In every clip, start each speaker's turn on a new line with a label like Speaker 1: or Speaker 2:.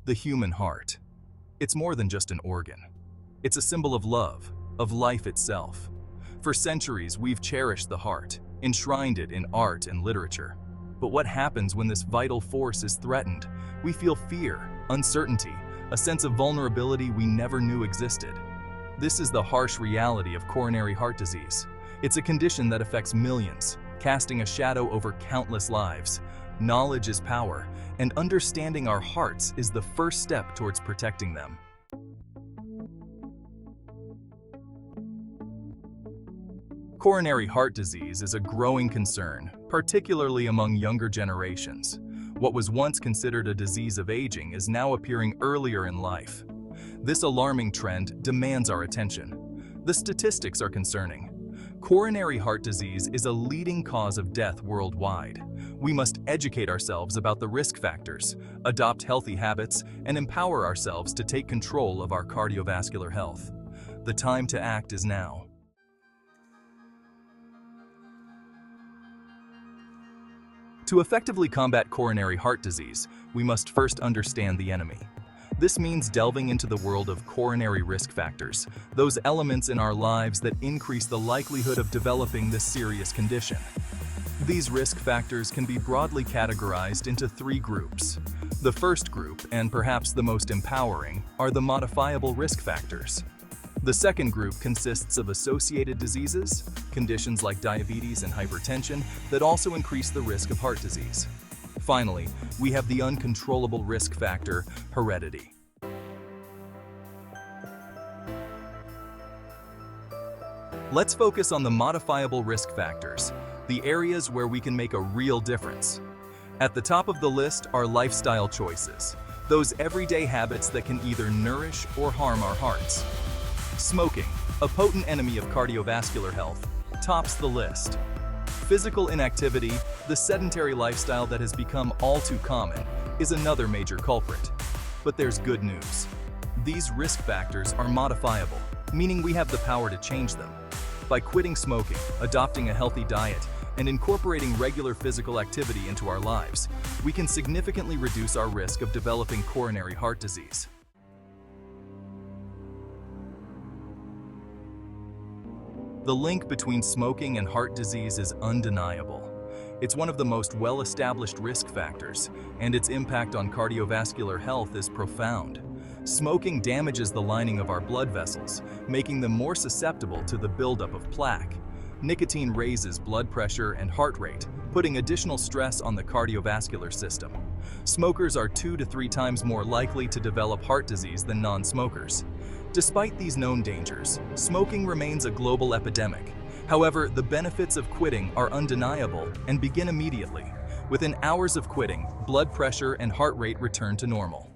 Speaker 1: The human heart. It's more than just an organ. It's a symbol of love, of life itself. For centuries, we've cherished the heart, enshrined it in art and literature. But what happens when this vital force is threatened? We feel fear, uncertainty, a sense of vulnerability we never knew existed. This is the harsh reality of coronary heart disease. It's a condition that affects millions, casting a shadow over countless lives. Knowledge is power, and understanding our hearts is the first step towards protecting them. Coronary heart disease is a growing concern, particularly among younger generations. What was once considered a disease of aging is now appearing earlier in life. This alarming trend demands our attention. The statistics are concerning. Coronary heart disease is a leading cause of death worldwide. We must educate ourselves about the risk factors, adopt healthy habits, and empower ourselves to take control of our cardiovascular health. The time to act is now. To effectively combat coronary heart disease, we must first understand the enemy. This means delving into the world of coronary risk factors, those elements in our lives that increase the likelihood of developing this serious condition. These risk factors can be broadly categorized into three groups. The first group, and perhaps the most empowering, are the modifiable risk factors. The second group consists of associated diseases, conditions like diabetes and hypertension that also increase the risk of heart disease. Finally, we have the uncontrollable risk factor, heredity. Let's focus on the modifiable risk factors, the areas where we can make a real difference. At the top of the list are lifestyle choices, those everyday habits that can either nourish or harm our hearts. Smoking, a potent enemy of cardiovascular health, tops the list. Physical inactivity, the sedentary lifestyle that has become all too common, is another major culprit. But there's good news. These risk factors are modifiable, meaning we have the power to change them. By quitting smoking, adopting a healthy diet, and incorporating regular physical activity into our lives, we can significantly reduce our risk of developing coronary heart disease. The link between smoking and heart disease is undeniable. It's one of the most well-established risk factors, and its impact on cardiovascular health is profound. Smoking damages the lining of our blood vessels, making them more susceptible to the buildup of plaque. Nicotine raises blood pressure and heart rate, putting additional stress on the cardiovascular system. Smokers are 2 to 3 times more likely to develop heart disease than non-smokers. Despite these known dangers, smoking remains a global epidemic. However, the benefits of quitting are undeniable and begin immediately. Within hours of quitting, blood pressure and heart rate return to normal.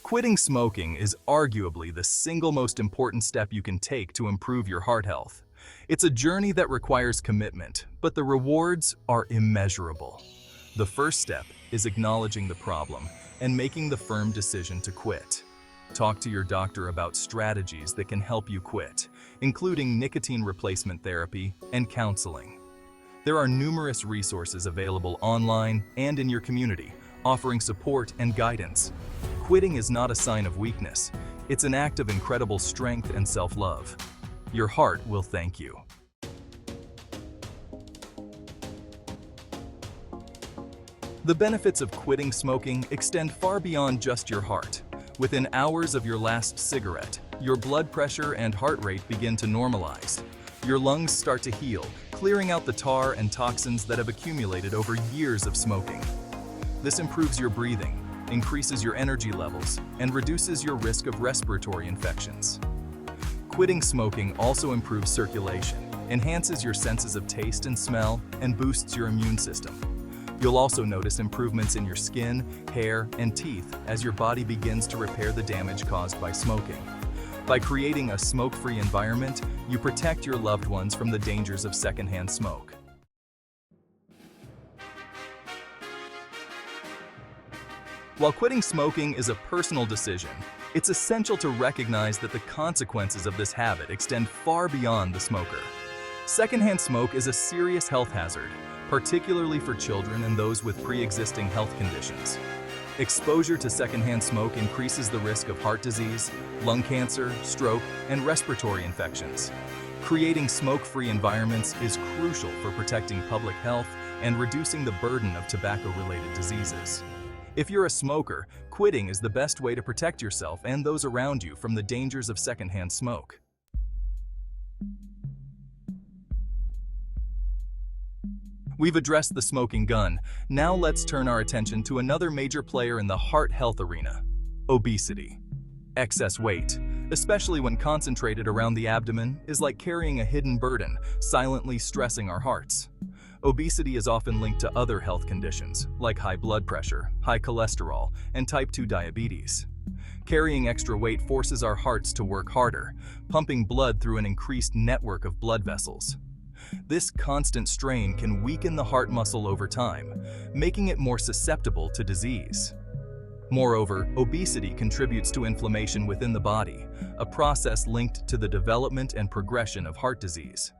Speaker 1: Quitting smoking is arguably the single most important step you can take to improve your heart health. It's a journey that requires commitment, but the rewards are immeasurable. The first step is acknowledging the problem and making the firm decision to quit. Talk to your doctor about strategies that can help you quit, including nicotine replacement therapy and counseling. There are numerous resources available online and in your community, offering support and guidance. Quitting is not a sign of weakness. It's an act of incredible strength and self-love. Your heart will thank you. The benefits of quitting smoking extend far beyond just your heart. Within hours of your last cigarette, your blood pressure and heart rate begin to normalize. Your lungs start to heal, clearing out the tar and toxins that have accumulated over years of smoking. This improves your breathing, increases your energy levels, and reduces your risk of respiratory infections. Quitting smoking also improves circulation, enhances your senses of taste and smell, and boosts your immune system. You'll also notice improvements in your skin, hair, and teeth as your body begins to repair the damage caused by smoking. By creating a smoke-free environment, you protect your loved ones from the dangers of secondhand smoke. While quitting smoking is a personal decision, it's essential to recognize that the consequences of this habit extend far beyond the smoker. Secondhand smoke is a serious health hazard, particularly for children and those with pre-existing health conditions. Exposure to secondhand smoke increases the risk of heart disease, lung cancer, stroke, and respiratory infections. Creating smoke-free environments is crucial for protecting public health and reducing the burden of tobacco-related diseases. If you're a smoker, quitting is the best way to protect yourself and those around you from the dangers of secondhand smoke. We've addressed the smoking gun. Now let's turn our attention to another major player in the heart health arena: obesity. Excess weight, especially when concentrated around the abdomen, is like carrying a hidden burden, silently stressing our hearts. Obesity is often linked to other health conditions, like high blood pressure, high cholesterol, and type 2 diabetes. Carrying extra weight forces our hearts to work harder, pumping blood through an increased network of blood vessels. This constant strain can weaken the heart muscle over time, making it more susceptible to disease. Moreover, obesity contributes to inflammation within the body, a process linked to the development and progression of heart disease.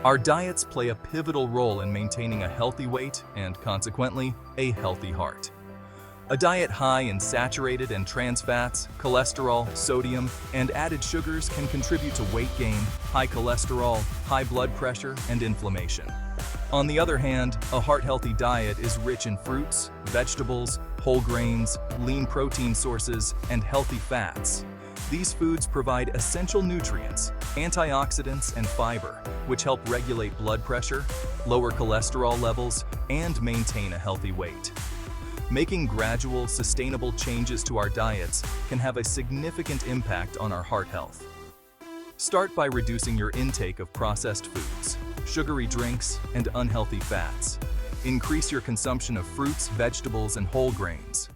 Speaker 1: Our diets play a pivotal role in maintaining a healthy weight and, consequently, a healthy heart. A diet high in saturated and trans fats, cholesterol, sodium, and added sugars can contribute to weight gain, high cholesterol, high blood pressure, and inflammation. On the other hand, a heart-healthy diet is rich in fruits, vegetables, whole grains, lean protein sources, and healthy fats. These foods provide essential nutrients, antioxidants, and fiber, which help regulate blood pressure, lower cholesterol levels, and maintain a healthy weight. Making gradual, sustainable changes to our diets can have a significant impact on our heart health. Start by reducing your intake of processed foods, sugary drinks, and unhealthy fats. Increase your consumption of fruits, vegetables, and whole grains.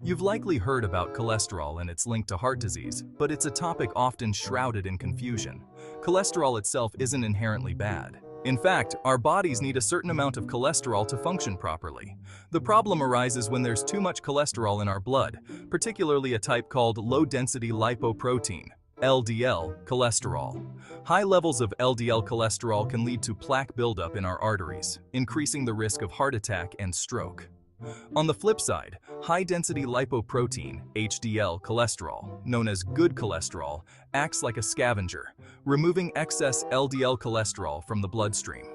Speaker 1: You've likely heard about cholesterol and its link to heart disease, but it's a topic often shrouded in confusion. Cholesterol itself isn't inherently bad. In fact, our bodies need a certain amount of cholesterol to function properly. The problem arises when there's too much cholesterol in our blood, particularly a type called low-density lipoprotein, LDL, cholesterol. High levels of LDL cholesterol can lead to plaque buildup in our arteries, increasing the risk of heart attack and stroke. On the flip side, high-density lipoprotein, HDL cholesterol, known as good cholesterol, acts like a scavenger, removing excess LDL cholesterol from the bloodstream.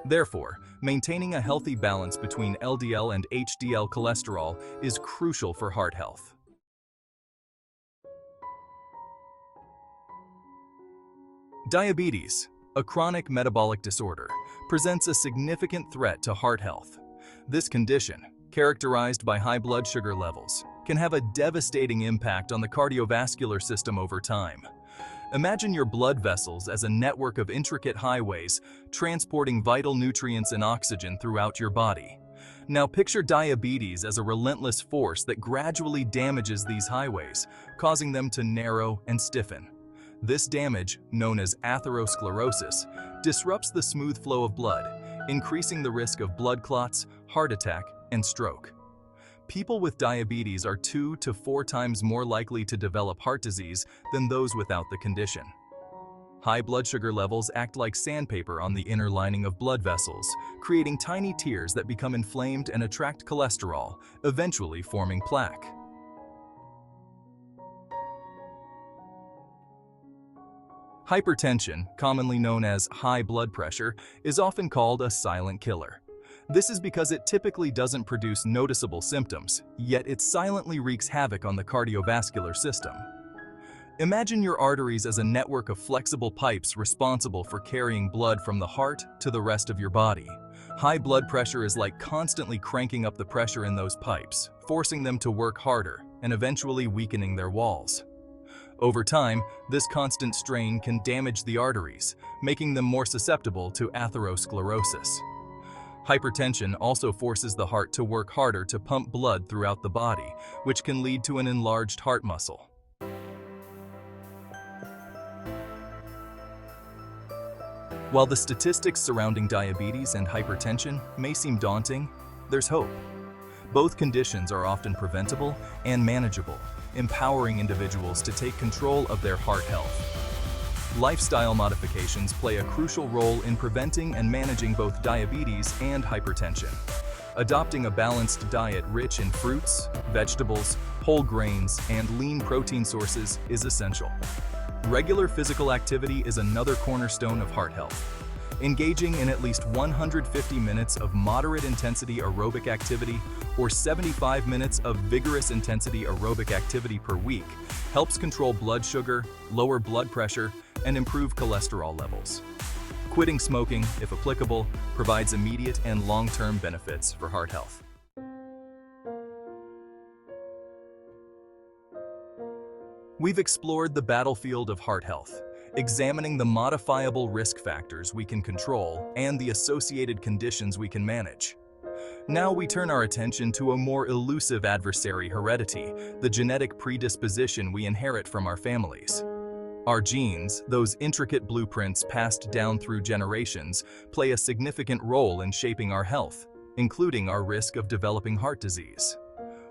Speaker 1: Therefore, maintaining a healthy balance between LDL and HDL cholesterol is crucial for heart health. Diabetes, a chronic metabolic disorder, presents a significant threat to heart health. This condition, characterized by high blood sugar levels, can have a devastating impact on the cardiovascular system over time. Imagine your blood vessels as a network of intricate highways transporting vital nutrients and oxygen throughout your body. Now picture diabetes as a relentless force that gradually damages these highways, causing them to narrow and stiffen. This damage, known as atherosclerosis, disrupts the smooth flow of blood, increasing the risk of blood clots, heart attack, and stroke. People with diabetes are 2 to 4 times more likely to develop heart disease than those without the condition. High blood sugar levels act like sandpaper on the inner lining of blood vessels, creating tiny tears that become inflamed and attract cholesterol, eventually forming plaque. Hypertension, commonly known as high blood pressure, is often called a silent killer. This is because it typically doesn't produce noticeable symptoms, yet it silently wreaks havoc on the cardiovascular system. Imagine your arteries as a network of flexible pipes responsible for carrying blood from the heart to the rest of your body. High blood pressure is like constantly cranking up the pressure in those pipes, forcing them to work harder and eventually weakening their walls. Over time, this constant strain can damage the arteries, making them more susceptible to atherosclerosis. Hypertension also forces the heart to work harder to pump blood throughout the body, which can lead to an enlarged heart muscle. While the statistics surrounding diabetes and hypertension may seem daunting, there's hope. Both conditions are often preventable and manageable, empowering individuals to take control of their heart health. Lifestyle modifications play a crucial role in preventing and managing both diabetes and hypertension. Adopting a balanced diet rich in fruits, vegetables, whole grains, and lean protein sources is essential. Regular physical activity is another cornerstone of heart health. Engaging in at least 150 minutes of moderate intensity aerobic activity or 75 minutes of vigorous intensity aerobic activity per week helps control blood sugar, lower blood pressure, and improve cholesterol levels. Quitting smoking, if applicable, provides immediate and long-term benefits for heart health. We've explored the battlefield of heart health, examining the modifiable risk factors we can control and the associated conditions we can manage. Now we turn our attention to a more elusive adversary, heredity, the genetic predisposition we inherit from our families. Our genes, those intricate blueprints passed down through generations, play a significant role in shaping our health, including our risk of developing heart disease.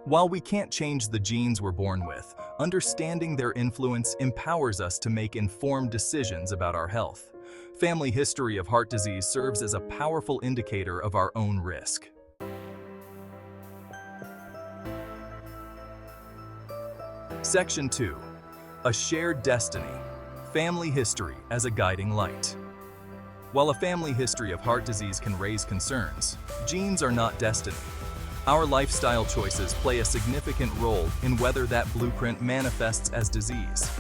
Speaker 1: While we can't change the genes we're born with, understanding their influence empowers us to make informed decisions about our health. Family history of heart disease serves as a powerful indicator of our own risk. Section 2. A shared destiny. Family history as a guiding light. While a family history of heart disease can raise concerns, genes are not destiny. Our lifestyle choices play a significant role in whether that blueprint manifests as disease.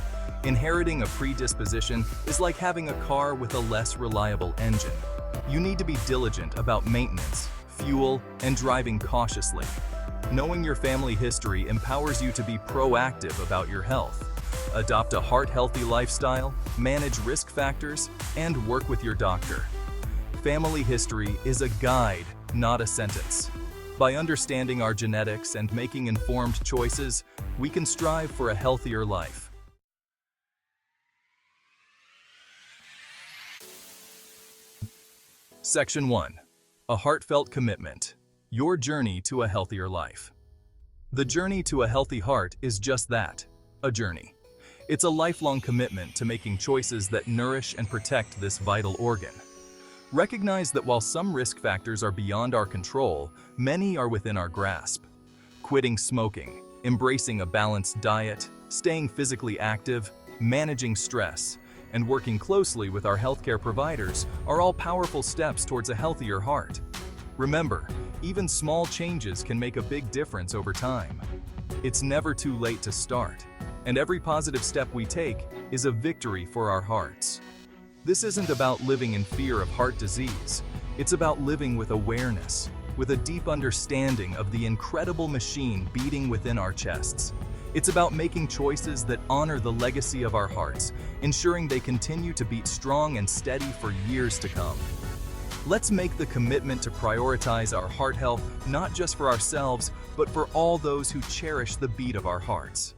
Speaker 1: Inheriting a predisposition is like having a car with a less reliable engine. You need to be diligent about maintenance, fuel, and driving cautiously. Knowing your family history empowers you to be proactive about your health. Adopt a heart-healthy lifestyle, manage risk factors, and work with your doctor. Family history is a guide, not a sentence. By understanding our genetics and making informed choices, we can strive for a healthier life. Section 1. A heartfelt commitment. Your journey to a healthier life. The journey to a healthy heart is just that, a journey. It's a lifelong commitment to making choices that nourish and protect this vital organ. Recognize that while some risk factors are beyond our control, many are within our grasp. Quitting smoking, embracing a balanced diet, staying physically active, managing stress, and working closely with our healthcare providers are all powerful steps towards a healthier heart. Remember, even small changes can make a big difference over time. It's never too late to start, and every positive step we take is a victory for our hearts. This isn't about living in fear of heart disease. It's about living with awareness, with a deep understanding of the incredible machine beating within our chests. It's about making choices that honor the legacy of our hearts, ensuring they continue to beat strong and steady for years to come. Let's make the commitment to prioritize our heart health not just for ourselves, but for all those who cherish the beat of our hearts.